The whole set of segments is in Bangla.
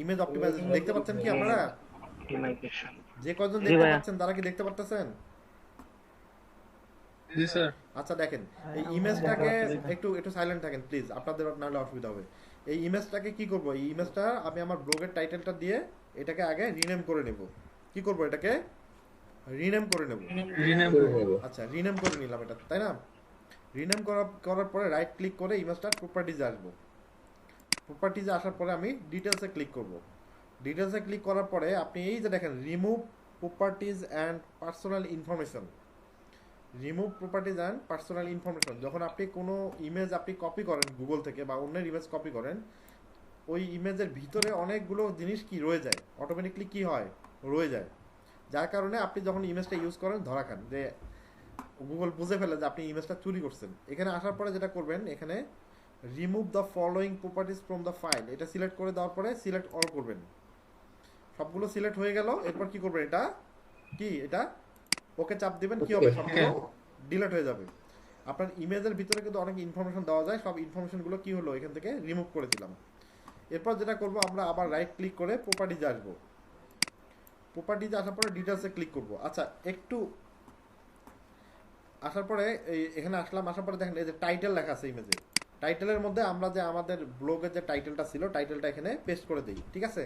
ইমেজ অপটিমাইজেশন দেখতে পাচ্ছেন কি আপনারা? অপটিমাইজেশন। যে কজন জি দেখতে ভাইয়া। পাচ্ছেন তারা কি দেখতে পারতেছেন? জি স্যার। আচ্ছা দেখেন, এই আমরা দেখতে ইমেজটাকে পাচ্ছি ভাই। একটু একটু সাইলেন্ট থাকেন প্লিজ, আপনাদের নাহলে অসুবিধা হবে। এই ইমেজটাকে কি করব, এই ইমেজটা আমি আমার ব্লগের টাইটেলটা দিয়ে এটাকে আগে রিনেম করে নেব। কি করব, এটাকে রিনেম করে নেব। রিনেম করব। আচ্ছা রিনেম করে নিলাম এটা, তাই না? রিনেম করার পরে রাইট ক্লিক করে ইমেজটার প্রপার্টিজে আসবো। প্রপার্টিজে আসার পরে আমি ডিটেলসে ক্লিক করব। ডিটেলসে ক্লিক করার পরে আপনি এই যে দেখেন remove properties and personal information. Remove properties and personal information, যখন আপনি কোনো ইমেজ আপনি কপি করেন গুগল থেকে বা অন্যের ইমেজ কপি করেন, ওই ইমেজের ভিতরে অনেকগুলো জিনিস কি রয়ে যায়, অটোমেটিকলি কি হয়, রয়ে যায়। যার কারণে আপনি যখন ইমেজটা ইউজ করেন ধরা খান, যে গুগল বুঝে ফেলে যে আপনি ইমেজটা চুরি করছেন। এখানে আসার পরে যেটা করবেন, এখানে remove the following properties from the file, এটা সিলেক্ট করে দেওয়ার পরে সিলেক্ট অল করবেন। সবগুলো সিলেক্ট হয়ে গেল, এরপর কি করবেন, এটা কি এটা ওকে চাপ দিবেন, কি হবে, সবগুলো ডিলিট হয়ে যাবে। আপনার ইমেজের ভিতরে কিন্তু অনেক ইনফরমেশন দেওয়া যায়, সব ইনফরমেশনগুলো কি হলো এখান থেকে রিমুভ করে দিলাম। এরপর যেটা করব, আমরা আবার রাইট ক্লিক করে প্রপার্টিজে আসবো। প্রপার্টিজে আসার পরে ডিটেলসে ক্লিক করব। আচ্ছা একটু আসার পরে এখানে আসলাম, আসার পরে দেখেন এই যে টাইটেল লেখা আছে ইমেজে, টাইটেলের মধ্যে আমরা যে আমাদের ব্লগের যে টাইটেলটা ছিল টাইটেলটা এখানে পেস্ট করে দিই, ঠিক আছে?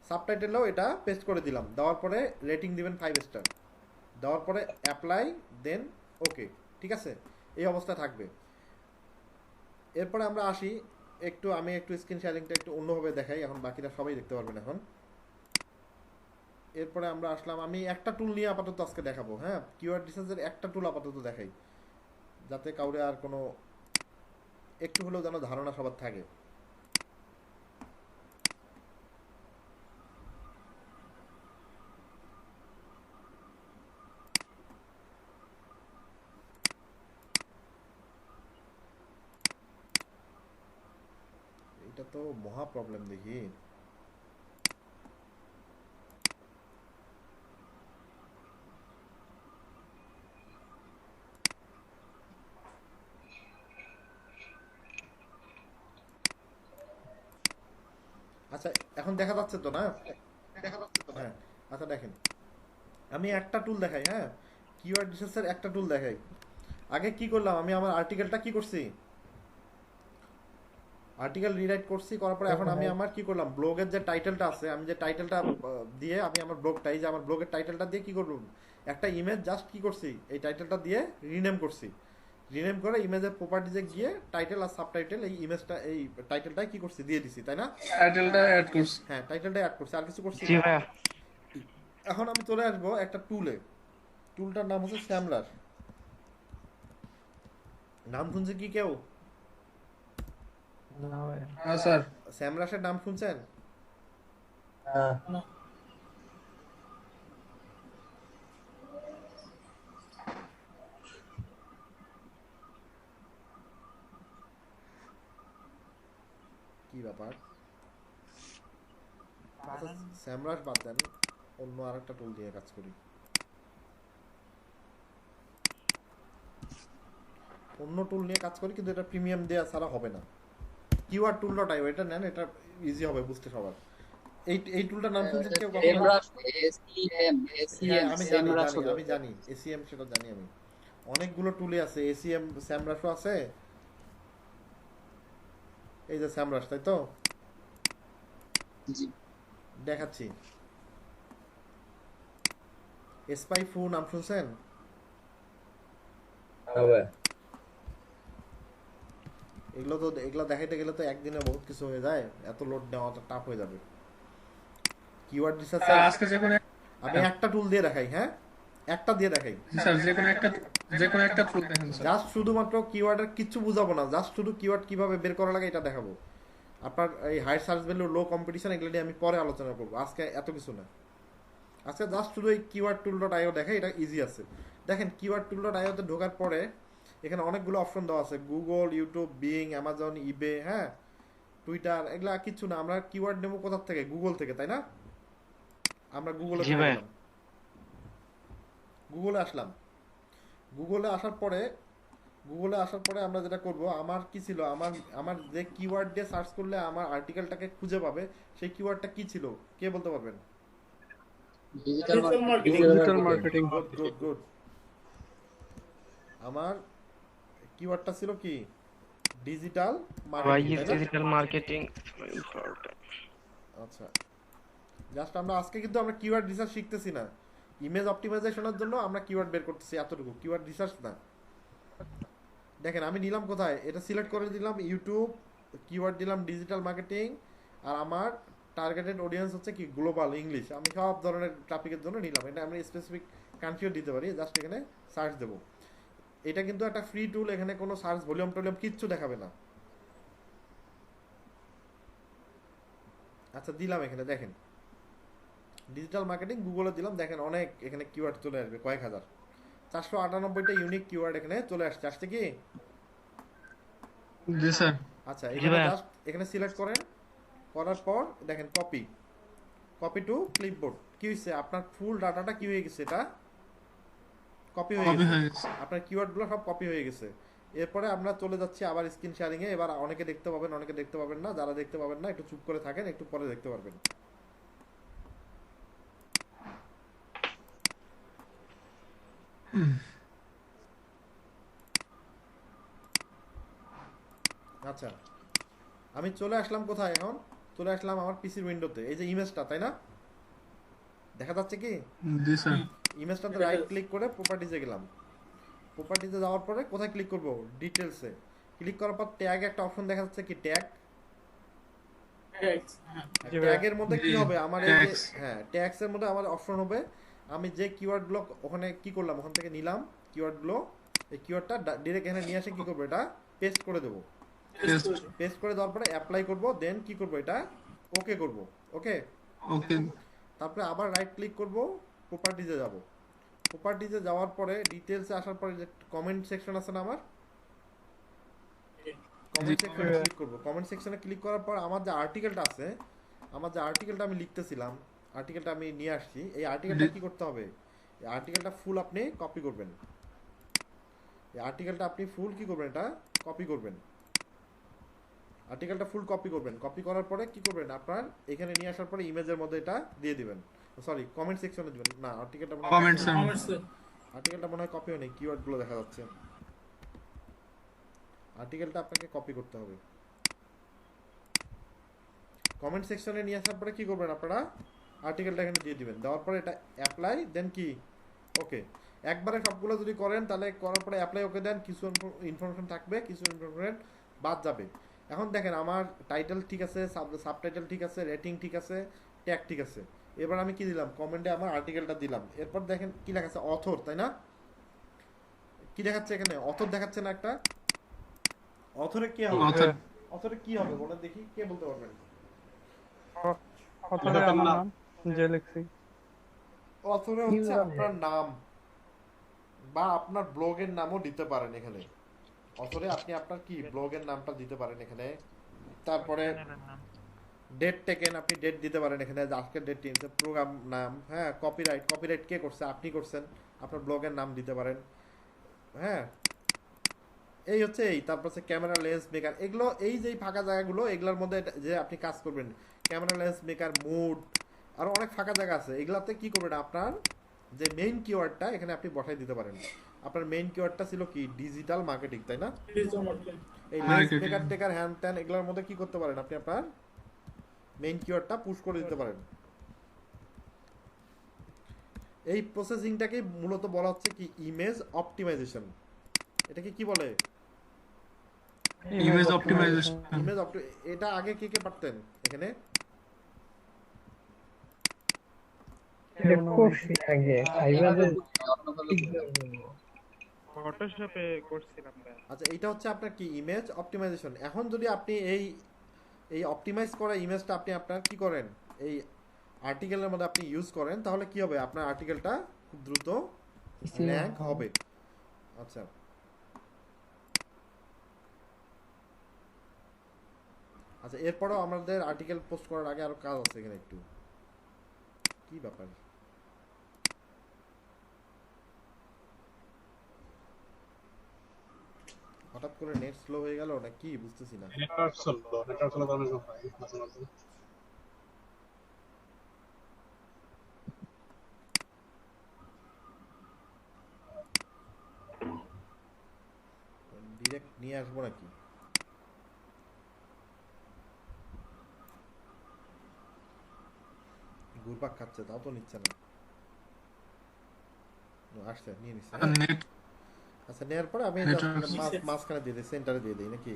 সাবটাইটেলেও এটা পেস্ট করে দিলাম, দেওয়ার পরে রেটিং দিবেন 5 স্টার, দেওয়ার পরে অ্যাপ্লাই, দেন ওকে, ঠিক আছে? এই অবস্থা থাকবে। এরপরে আমরা আসি, আমি একটু স্ক্রিন শেয়ারিংটা একটু অন্যভাবে দেখাই, এখন বাকিরা সবাই দেখতে পারবেন এখন। এরপরে আমরা আসলাম, আমি একটা টুল নিয়ে আপাতত আজকে দেখাবো, হ্যাঁ, কিওয়ার্ড রিসার্চের একটা টুল আপাতত দেখাই, যাতে কাউরে আর কোনো একটু হলেও যেন ধারণা সবার থাকে। এটা তো মহা প্রবলেম দেখি। আচ্ছা এখন দেখা যাচ্ছে তো না? হ্যাঁ। আচ্ছা দেখেন, আমি একটা টুল দেখাই, হ্যাঁ, কিওয়ার্ড রিসার্চের একটা টুল দেখাই। আগে কি করলাম, আমি আমার আর্টিকেলটা কি করছি, আর্টিকেল রিরাইট করছি, করার পরে এখন আমি আমার কি করলাম, ব্লগের যে টাইটেলটা আছে, আমি যে টাইটেলটা দিয়ে আমি আমার ব্লগটা, এই যে আমার ব্লগের টাইটেলটা দিয়ে কি করলাম, একটা ইমেজ জাস্ট কি করছি, এই টাইটেলটা দিয়ে রিনেম করছি। রিনেম করে ইমেজের প্রপার্টিজে গিয়ে টাইটেল আর সাবটাইটেল এই ইমেজটা এই টাইটেলটাই কি করছি, দিয়ে দিছি, তাই না? টাইটেলটা অ্যাড করছি। হ্যাঁ টাইটেলটা অ্যাড করছি, আর কিছু করছি জি না। ভাইয়া। এখন আমি চলে আসবো একটা টুলে, টুলটার নাম হচ্ছে স্যামলার। নাম শুনছে কি কেউ? না ভাইয়া। হ্যাঁ স্যার। স্যামরাসের নাম শুনছেন? কি ব্যাপার? আচ্ছা স্যামরাস বাদ দেন, অন্য আরেকটা টুল দিয়ে কাজ করি। অন্য টুল নিয়ে কাজ করি, কিন্তু এটা প্রিমিয়াম দেওয়া ছাড়া হবে না। কিওয়ার্ড টুল ডট আইও, এটা নেন, এটা ইজি হবে বুঝতে সবার। এই টুলটার নাম শুনছেন কেউ কখনো? সেমরাস, এসইএম, হ্যাঁ এসইএম, আমি জানি সেমরাস জানি হলো। আমি জানি, এসিএম সেটা জানি আমি। অনেকগুলো টুলে আছে, এসিএম স্যামরাসও আছে। এই যে স্যামরাস, তাই তো? জি। দেখাচ্ছি। স্পাই ফু নাম শুনছেন? এগুলো দেখাইতে গেলে তো একদিনে বহুত কিছু হয়ে যায়, এত লোড নেওয়া তো টাফ হয়ে যাবে। কিওয়ার্ড রিসার্চের আজকে যে কোনো আমি একটা টুল দিয়ে দেখাই, হ্যাঁ, একটা দিয়ে দেখাই। স্যার যে কোনো একটা টুল দেখেন স্যার। জাস্ট শুধুমাত্র কিওয়ার্ডের কিচ্ছু বুঝাবো না, জাস্ট শুধু কিওয়ার্ড কিভাবে বের করা লাগে এটা দেখাবো। আপনার এই high search value, low competition, এগুলো নিয়ে আমি পরে আলোচনা করবো, আজকে এত কিছু না। আজকে জাস্ট শুধু এই কিওয়ার্ড টুল ডট আইও দেখে, এটা ইজি আছে। দেখেন কিওয়ার্ড টুল ডট আইওতে ঢোকার পরে এখানে অনেকগুলো অপশন দেওয়া আছে, গুগল, ইউটিউব, বিং, অ্যামাজন, ইবে, হ্যাঁ, টুইটার, এগুলা কিচ্ছু না। আমরা কিওয়ার্ড নেবো কোথা থেকে, গুগল থেকে, তাই না? আমরা গুগলে জি চলে ভাইয়া। গেলাম, গুগলে আসলাম। গুগলে আসার পরে গুগলে আসার পরে আমরা যেটা করব, আমার কি ছিল, আমার আমার যে কিওয়ার্ড দিয়ে সার্চ করলে আমার আর্টিকেলটাকে খুঁজে পাবে, সেই কিওয়ার্ডটা কি ছিল, কে বলতে পারবেন? Digital marketing. Digital marketing. Good good good. আমার কিওয়ার্ডটা ছিল কি? ডিজিটাল Why মার্কেটিং, is তাই না? digital marketing so important? আচ্ছা, জাস্ট আমরা আজকে কিন্তু আমরা কিওয়ার্ড রিসার্চ শিখতেছি না। ইমেজ অপটিমাইজেশনের জন্য আমরা কিওয়ার্ড বের করতেছি, এতটুকু, কিওয়ার্ড রিসার্চ না। দেখেন আমি নিলাম কোথায়, এটা সিলেক্ট করে দিলাম ইউটিউব, কিওয়ার্ড দিলাম ডিজিটাল মার্কেটিং, আর আমার টার্গেটেড অডিয়েন্স হচ্ছে কি গ্লোবাল ইংলিশ। আমি সব ধরনের টপিকের জন্য নিলাম, এটা আমি স্পেসিফিক কান্ট্রিও দিতে পারি, জাস্ট এখানে সার্চ দেবো। এটা কিন্তু একটা ফ্রি টুল, এখানে কোনো সার্চ ভলিউম টলিউম কিচ্ছু দেখাবে না। আচ্ছা দিলাম, এখানে দেখেন ডিজিটাল মার্কেটিং গুগলে দিলাম, দেখেন অনেক এখানে কিওয়ার্ড চলে আসবে, কয়েক হাজার, 498টা ইউনিক কিওয়ার্ড এখানে চলে আসছে। আসছে কি? জি স্যার। আচ্ছা জি এখানে ভাইয়া। জাস্ট এখানে সিলেক্ট করেন, করার পর দেখেন কপি, কপি টু ক্লিপবোর্ড। কি হয়েছে, আপনার ফুল ডাটাটা কি হয়ে গেছে, এটা কপি হয়ে কপি গেছে, হয়ে গেছে। আপনার কিওয়ার্ডগুলো সব কপি হয়ে গেছে। এরপরে আমরা চলে যাচ্ছি আবার স্ক্রিন শেয়ারিং এ। এবার অনেকে দেখতে পাবেন, অনেকে দেখতে পাবেন না। যারা দেখতে পাবেন না একটু চুপ করে থাকেন, একটু পরে দেখতে পারবেন। আচ্ছা আমি চলে আসলাম কোথায় এখন, চলে আসলাম আমার পিসির উইন্ডোতে। এই যে ইমেজটা, তাই না? দেখা যাচ্ছে কি? জি স্যার। ইমেজটাতে রাইট ক্লিক করে প্রপার্টিজে গেলাম। প্রপার্টিজে যাওয়ার পরে কোথায় ক্লিক করব? ডিটেলসে ক্লিক করার পর ট্যাগ একটা অপশন দেখা যাচ্ছে কি, ট্যাগ। ট্যাগের মধ্যে কি হবে আমার, এই যে Tags। হ্যাঁ ট্যাগস এর মধ্যে আমার অপশন হবে, আমি যে কিওয়ার্ডগুলো ওখানে কি করলাম, ওখান থেকে নিলাম কিওয়ার্ডগুলো, এই কিওয়ার্ডটা ডাইরেক্ট এখানে নিয়ে এসে কি করবো, এটা পেস্ট করে দেবো। পেস্ট করে দেওয়ার পরে অ্যাপ্লাই করব, দেন কি করব, এটা ওকে করব। ওকে, ওকে। তারপরে আবার রাইট ক্লিক করব, প্রপার্টিজে যাব। প্রপার্টিজে যাওয়ার পরে ডিটেলসে আসার পরে যে কমেন্ট সেকশন আছে না, আমার কমেন্ট সেকশনে ক্লিক করব। কমেন্ট সেকশনে ক্লিক করার পর আমার যে আর্টিকেলটা আছে, আমার যে আর্টিকেলটা আমি লিখতেছিলাম, আর্টিকেলটা আমি নিয়ে আসছি, এই আর্টিকেলটা কি করতে হবে, এই আর্টিকেলটা ফুল আপনি কপি করবেন। এই আর্টিকেলটা আপনি ফুল কি করবেন, এটা কপি করবেন। আর্টিকেলটা ফুল কপি করবেন। কপি করার পরে কি করবেন, আপনার এখানে নিয়ে আসার পরে ইমেজের মধ্যে এটা দিয়ে দিবেন। সরি, কমেন্ট সেকশনে দিবেন না, আর্টিকেলটা কমেন্টস। আর্টিকেলটা মনে হয় কপি হয়নি, কিওয়ার্ডগুলো দেখা যাচ্ছে। আর্টিকেলটা আপনাকে কপি করতে হবে। কমেন্ট সেকশনে নিয়ে আসার পরে কি করবেন, আপনারা আর্টিকেলটা এখানে দিয়ে দিবেন। দেওয়ার পরে এটা অ্যাপ্লাই, দেন কি ওকে। একবারে সবগুলো যদি করেন তাহলে করার পরে অ্যাপ্লাই ওকে দেন, কিছু ইনফরমেশন থাকবে, কিছু ইনফরমেশন বাদ যাবে। এখন দেখেন আমার টাইটেল ঠিক আছে, সাবটাইটেল ঠিক আছে, রেটিং ঠিক আছে, ট্যাগ ঠিক আছে। এবার আমি কি দিলাম, কমেন্টে আমার আর্টিকেলটা দিলাম। এরপর দেখেন কি লেখা আছে, অথর, তাই না? কি দেখাচ্ছে এখানে, অথর দেখাচ্ছে না একটা? অথরে কি হবে, অথর। অথরে কি হবে বলেন দেখি, কে বলতে পারবেন? অথরে আমার নাম যে লিখছি। অথরে হচ্ছে আপনার নাম বা আপনার ব্লগের নামও দিতে পারেন এখানে। অথরে আপনি আপনার কি ব্লগের নামটা দিতে পারেন এখানে। তারপরে ডেট টেকেন, আপনি ডেট দিতে পারেন এখানে, যে আজকের ডেট টেকেন, প্রোগ্রাম নাম, হ্যাঁ কপিরাইট, কপিরাইট কে করছে, আপনি করছেন, আপনার ব্লগের নাম দিতে পারেন। হ্যাঁ এই হচ্ছে এই। তারপর হচ্ছে ক্যামেরা লেন্স মেকার, এগুলো এই যে ফাঁকা জায়গাগুলো, এগুলোর মধ্যে যে আপনি কাজ করবেন, ক্যামেরা লেন্স মেকার, মুড, আরো অনেক ফাঁকা জায়গা আছে। এগুলাতে কি করবেন, আপনার যে মেইন কিওয়ার্ডটা এখানে আপনি বসাই দিতে পারেন। আপনার মেইন কিওয়ার্ডটা ছিল কি, ডিজিটাল মার্কেটিং, তাই না? এই লেন্স মেকার টেকার হ্যান ত্যান এগুলোর মধ্যে কি করতে পারেন, আপনি আপনার মেইন কিওয়ার্ডটা পুশ করে দিতে পারেন। এই প্রসেসিংটাকে মূলত বলা হচ্ছে কি, ইমেজ অপটিমাইজেশন। এটাকে কি বলে, ইমেজ অপটিমাইজেশন। ইমেজ এটা আগে কে কে পারতেন এখানে? করছি আগে ফাইবারে ফটোশপে করছিলাম ভাই। আচ্ছা এটা হচ্ছে আপনার কি, ইমেজ অপটিমাইজেশন। এখন যদি আপনি এই এই অপটিমাইজ করা ইমেজটা আপনি আপনার কি করেন, এই আর্টিকেলের মধ্যে আপনি ইউজ করেন, তাহলে কি হবে, আপনার আর্টিকেলটা খুব দ্রুত র্যাঙ্ক হবে। আচ্ছা আচ্ছা এরপরও আমাদের আর্টিকেল পোস্ট করার আগে আরো কাজ আছে এখানে, একটু কি ব্যাপার, হঠাৎ করে নেট স্লো হয়ে গেল না কি বুঝতেছি না। নেটওয়ার্ক চললো, নেটওয়ার্ক চলার কারণে এরকম হয় মাঝে মাঝে। ডিরেক্ট নিয়ে আসবো নাকি? ঘুরপাক খাচ্ছে তাও তো নিচ্ছে না। আসছে নিয়ে নিচ্ছে। নেট আচ্ছা নেওয়ার পরে আমি Network- মাঝখানে দিয়ে দিই, সেন্টারে দিয়ে দিই নাকি?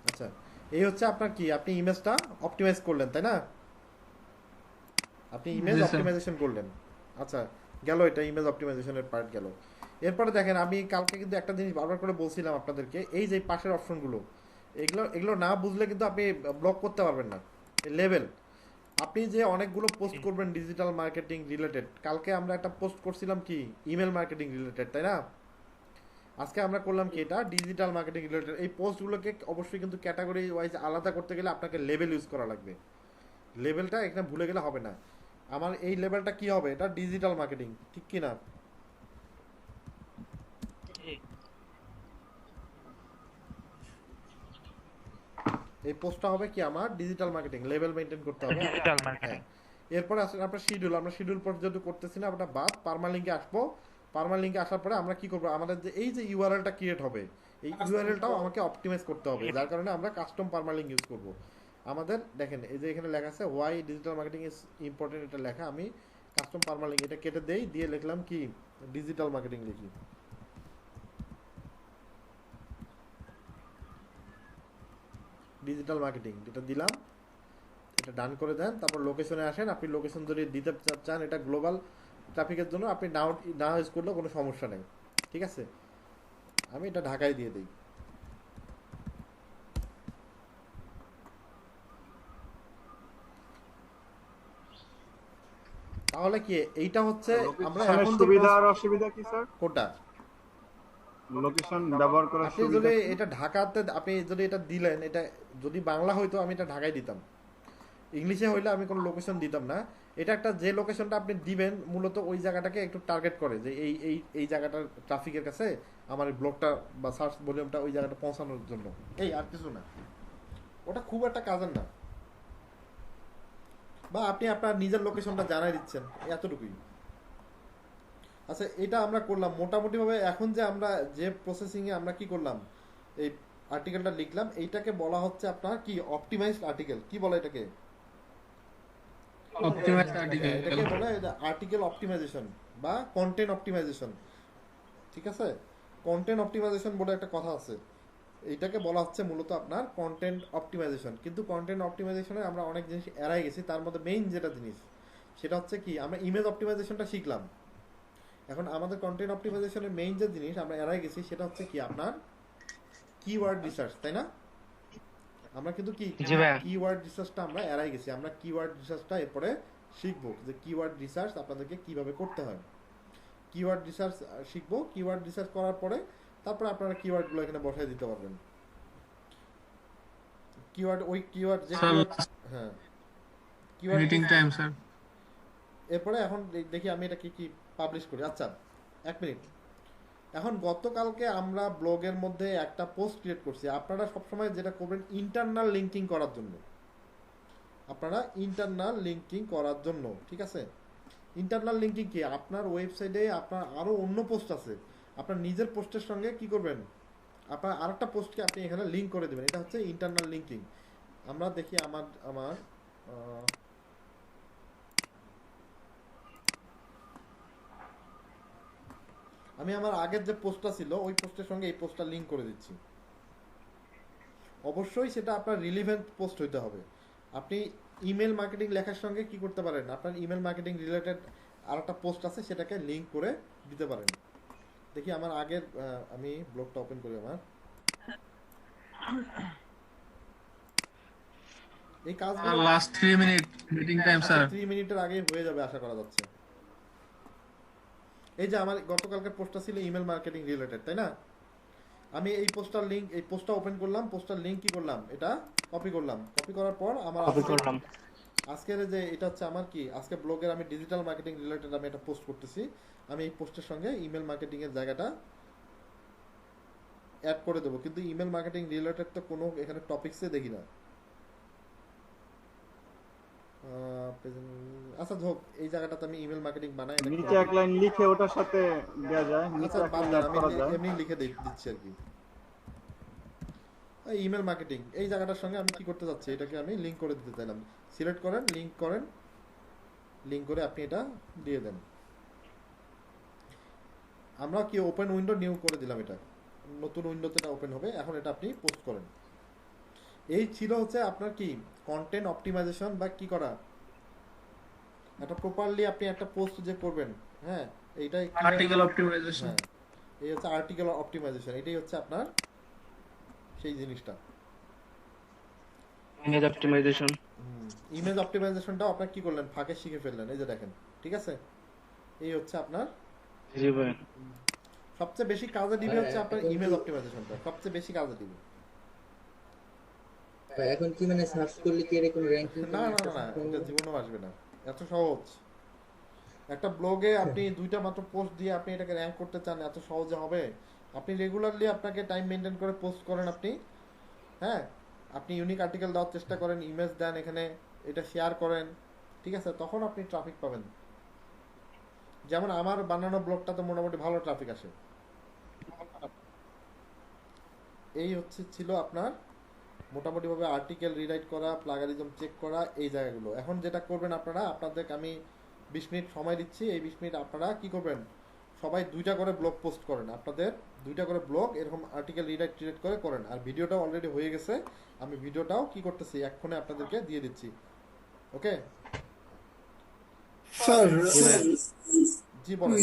আচ্ছা এই হচ্ছে আপনার কি, আপনি ইমেজটা অপটিমাইজ করলেন তাই না? আপনি ইমেজ জি, স্যার। অপটিমাইজেশন করলেন। আচ্ছা গেল, এটা ইমেজ অপটিমাইজেশনের পার্ট গেল। এরপরে দেখেন আমি কালকে কিন্তু একটা জিনিস বারবার করে বলছিলাম আপনাদেরকে, এই যে পাশের অপশনগুলো, এগুলো এগুলো না বুঝলে কিন্তু আপনি ব্লক করতে পারবেন না। লেভেল, আপনি যে অনেকগুলো পোস্ট করবেন ডিজিটাল মার্কেটিং রিলেটেড, কালকে আমরা একটা পোস্ট করছিলাম কি ইমেল মার্কেটিং রিলেটেড তাই না? আজকে আমরা করলাম কি এটা ডিজিটাল মার্কেটিং রিলেটেড। এই পোস্টগুলোকে অবশ্যই কিন্তু ক্যাটাগরি ওয়াইজ আলাদা করতে গেলে আপনাকে লেভেল ইউজ করা লাগবে। লেভেলটা এখানে ভুলে গেলে হবে না। আমার এই লেভেলটা কি হবে, এটা ডিজিটাল মার্কেটিং, ঠিক কি না? এই পোস্টটা হবে কি আমার ডিজিটাল মার্কেটিং, লেভেল মেইনটেইন করতে হবে। Digital marketing. হ্যাঁ এরপরে আসলে আপনার শিডিউল, আমরা শিডিউল পর্যন্ত করতেছি না, আমরা বাদ পারমালিঙ্কে আসবো। পারমালিঙ্কে আসার পরে আমরা কি করবো, আমাদের যে এই যে ইউআরএলটা ক্রিয়েট হবে, এই ইউআরএলটাও আমাকে অপটিমাইজ করতে হবে, যার কারণে আমরা কাস্টম পারমালিঙ্ক ইউজ করব। আমাদের দেখেন এই যে এখানে লেখা আছে why digital marketing is important, এটা লেখা, আমি কাস্টম পারমালিঙ্ক এটা কেটে দেই, দিয়ে লিখলাম কি ডিজিটাল মার্কেটিং লিখি। ডিজিটাল মার্কেটিং এটা দিলাম, এটা ডান করে দেন। তারপর লোকেশনে আসেন, আপনি লোকেশন যদি দিতে চান এটা গ্লোবাল ট্রাফিকের জন্য আপনি না ইউজ করলেও কোনো সমস্যা নেই, ঠিক আছে? আমি এটা ঢাকায় দিয়ে দিই। তাহলে কি এইটা হচ্ছে আমরা লোকেশনের এখন যে সুবিধা আর post- অসুবিধা কি স্যার? কোনটা? লোকেশন ব্যবহার করার আপনি সুবিধা যদি কি? এটা ঢাকাতে, আপনি যদি এটা দিলেন, এটা যদি বাংলা হইতো আমি এটা ঢাকায় দিতাম, ইংলিশে হইলে আমি কোনো লোকেশন দিতাম না। এটা একটা যে লোকেশনটা আপনি দিবেন মূলত ওই জায়গাটাকে একটু টার্গেট করে, যে এই এই এই জায়গাটার ট্রাফিকের কাছে আমার ব্লগটা বা সার্চ ভলিউমটা ওই জায়গাটা পৌঁছানোর জন্য, এই আর কিছু না। ওটা খুব একটা কাজের না, বা আপনি আপনার নিজের লোকেশনটা জানাই দিচ্ছেন, এতটুকুই। আচ্ছা এটা আমরা করলাম মোটামুটি ভাবে। এখন যে আমরা যে প্রসেসিং এ আমরা কি করলাম, এই আর্টিকেলটা লিখলাম, এইটাকে বলা হচ্ছে আপনার কি অপটিমাইজড আর্টিকেল, কি বলে এটাকে? Optimised article. এটাকে বলে আর্টিকেল অপটিমাইজেশন বা কন্টেন্ট অপটিমাইজেশন, ঠিক আছে? কন্টেন্ট অপটিমাইজেশন বলে একটা কথা আছে, এইটাকে বলা হচ্ছে মূলত আপনার কন্টেন্ট অপটিমাইজেশন। কিন্তু কন্টেন্ট অপটিমাইজেশনে আমরা অনেক জিনিস এড়াই গেছি, তার মধ্যে মেইন যেটা জিনিস সেটা হচ্ছে কি, আমরা ইমেজ অপটিমাইজেশনটা শিখলাম। এখন আমাদের কন্টেন্ট অপটিমাইজেশনের মেইন যে জিনিস আমরা এড়াই গেছি সেটা হচ্ছে কি আপনার কিওয়ার্ড রিসার্চ, তাই না? আমরা কিন্তু কি জি ভাইয়া। কিওয়ার্ড রিসার্চটা আমরা এড়াই গেছি। আমরা কিওয়ার্ড রিসার্চটা এরপরে শিখবো, যে কিওয়ার্ড রিসার্চ আপনাদেরকে কিভাবে করতে হয়। কিওয়ার্ড রিসার্চ শিখবো, কিওয়ার্ড রিসার্চ করার পরে তারপরে আপনারা কিওয়ার্ডগুলো এখানে বসায় দিতে পারবেন। কিওয়ার্ড ওই কিওয়ার্ড যে Sir, হ্যাঁ কিওয়ার্ড মিটিং টাইম স্যার। এরপরে এখন দেখি আমি এটা কি কি পাবলিশ করি। আচ্ছা এক মিনিট, এখন গতকালকে আমরা ব্লগের মধ্যে একটা পোস্ট ক্রিয়েট করছি। আপনারা সবসময় যেটা করবেন ইন্টারনাল লিঙ্কিং করার জন্য, আপনারা ইন্টারনাল লিঙ্কিং করার জন্য, ঠিক আছে? ইন্টারনাল লিঙ্কিং কি, আপনার ওয়েবসাইটে আপনার আরও অন্য পোস্ট আছে, আপনার নিজের পোস্টের সঙ্গে কি করবেন, আপনার আরেকটা পোস্টকে আপনি এখানে লিঙ্ক করে দেবেন, এটা হচ্ছে ইন্টারনাল লিঙ্কিং। আমরা দেখি আমার আমার আমি আমার আগের যে পোস্টটা ছিল ওই পোস্টের সঙ্গে এই পোস্টটা লিঙ্ক করে দিচ্ছি। অবশ্যই সেটা আপনার রিলিভেন্ট পোস্ট হইতে হবে। আপনি ইমেল মার্কেটিং লেখার সঙ্গে কি করতে পারেন, আপনার ইমেল মার্কেটিং রিলেটেড আর একটা পোস্ট আছে সেটাকে লিঙ্ক করে দিতে পারেন। দেখি আমার আগের আমি ব্লগটা ওপেন করি আমার। এই কাজগুলো last 3 minute meeting time sir. 3 মিনিটের আগে হয়ে যাবে আশা করা যাচ্ছে। এই যে আমার গতকালকের পোস্টটা ছিল ইমেল মার্কেটিং রিলেটেড, তাই না? আমি এই পোস্টার লিংক, এই পোস্টটা ওপেন করলাম, পোস্টার লিংক কি করলাম, এটা কপি করলাম, কপি করার পর আমার কপি করলাম। আজকের যে এটা হচ্ছে আমার কি আজকে ব্লগের আমি ডিজিটাল মার্কেটিং রিলেটেড আমি এটা পোস্ট করতেছি। আমি এই পোস্টের সঙ্গে ইমেল মার্কেটিং এর জায়গাটা অ্যাড করে দেবো, কিন্তু ইমেল মার্কেটিং রিলেটেড তো কোনো এখানে টপিকসে দেখি না। আচ্ছা হোক, এই জায়গাটাতে আমি ইমেল মার্কেটিং বানাই। নিচে এক লাইন লিখে ওটার সাথে দেওয়া যায়, নিচে আচ্ছা এক বাদ লাইন দেন, অ্যাড আমি করা যায়। এমনি লিখে দিচ্ছি আর কি। ইমেল মার্কেটিং এই জায়গাটার সঙ্গে আমি কি করতে যাচ্ছি, এটাকে আমি লিংক করে দিতে চাইলাম। সিলেক্ট করেন, লিংক করে আপনি এটা দিয়ে দেন। আমরা কি ওপেন উইন্ডো নিউ করে দিলাম, এটা নতুন উইন্ডোতে এটা ওপেন হবে। এখন এটা আপনি পোস্ট করেন। এই ছিল হচ্ছে আপনার কি কন্টেন্ট অপটিমাইজেশন বা কি করা, একটা প্রপারলি আপনি একটা পোস্ট যে করবেন। হ্যাঁ, এইটাই আর্টিকেল অপটিমাইজেশন। হ্যাঁ, এই হচ্ছে আর্টিকেল অপটিমাইজেশন, এটাই হচ্ছে আপনার সেই জিনিসটা। Image optimisation. ইমেজ অপটিমাইজেশনটাও আপনার কি করলেন, ফাঁকে শিখে ফেললেন, এই যে দেখেন। ঠিক আছে, এই হচ্ছে আপনার জি ভাই। সবচেয়ে বেশি কাজে দিবে হচ্ছে আপনার ইমেজ অপটিমাইজেশনটা, সবচেয়ে বেশি কাজে দিবে। ভাই এখন কি মানে সার্চ করলে কি এরকম র‍্যাঙ্কিং? না না না, এটা জীবনেও আসবে না, এত সহজ। একটা ব্লগে আপনি দুইটা মাত্র পোস্ট দিয়ে আপনি এটাকে র্যাঙ্ক করতে চান, এত সহজে হবে? আপনি রেগুলারলি আপনাকে টাইম মেনটেন করে পোস্ট করেন আপনি। হ্যাঁ, আপনি ইউনিক আর্টিকেল দেওয়ার চেষ্টা করেন, ইমেজ দেন এখানে, এটা শেয়ার করেন। ঠিক আছে, তখন আপনি ট্রাফিক পাবেন। যেমন আমার বানানো ব্লগটাতে মোটামুটি ভালো ট্রাফিক আসে। এই হচ্ছে ছিল আপনার মোটামুটিভাবে আর্টিকেল রিরাইট করা, প্লাগারিজম চেক করা, এই জায়গাগুলো। এখন যেটা করবেন আপনারা, আপনাদেরকে আমি 20 মিনিট সময় দিচ্ছি। এই 20 মিনিট আপনারা কি করবেন, সবাই 2টা করে ব্লগ পোস্ট করেন। আপনাদের 2টা করে ব্লগ এরকম আর্টিকেল রিরাইট করে করেন। আর ভিডিওটাও অলরেডি হয়ে গেছে, আমি ভিডিওটাও কি করতেছি এক্ষণে আপনাদেরকে দিয়ে দিচ্ছি। ওকে স্যার জি বলেন।